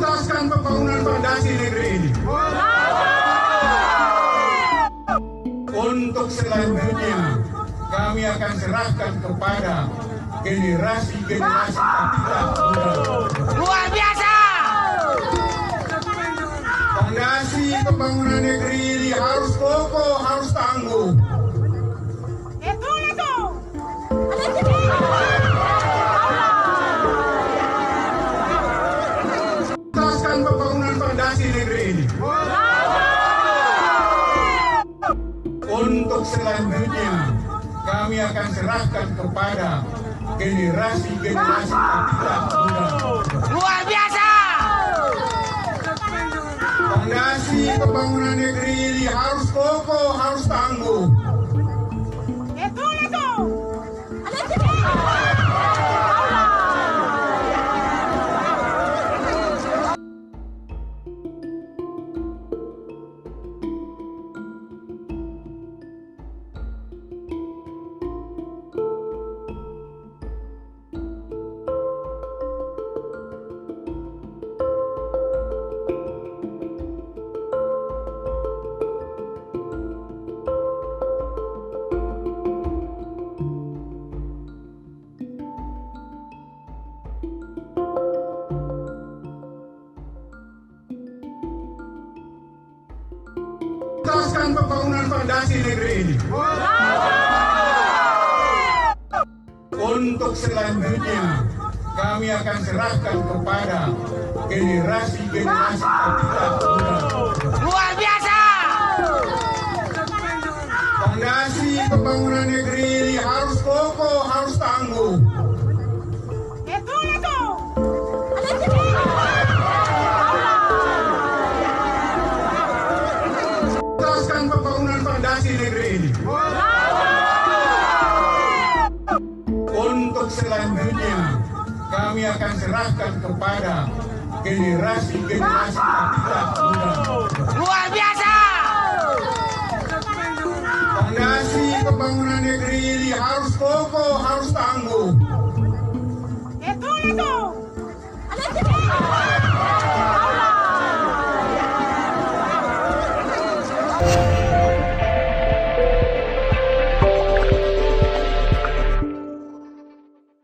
Tuntaskan pembangunan fondasi negeri ini. Untuk selanjutnya kami akan serahkan kepada generasi-generasi kita muda. Luar biasa. Fondasi pembangunan negeri ini harus kokoh, harus tangguh. Tuntaskan pembangunan fondasi negeri ini. Untuk selanjutnya kami akan serahkan kepada generasi-generasi kita muda. Luar biasa. Fondasi pembangunan negeri ini harus kokoh, harus tangguh. Tuntaskan pembangunan fondasi negeri ini. Untuk selanjutnya kami akan serahkan kepada generasi-generasi kita muda. Luar biasa. Fondasi pembangunan negeri ini harus kokoh, harus tangguh. Tuntaskan pembangunan fondasi negeri ini. Untuk selanjutnya kami akan serahkan kepada generasi-generasi kita muda. Luar biasa. Fondasi pembangunan negeri ini harus kokoh, harus tangguh. Allah.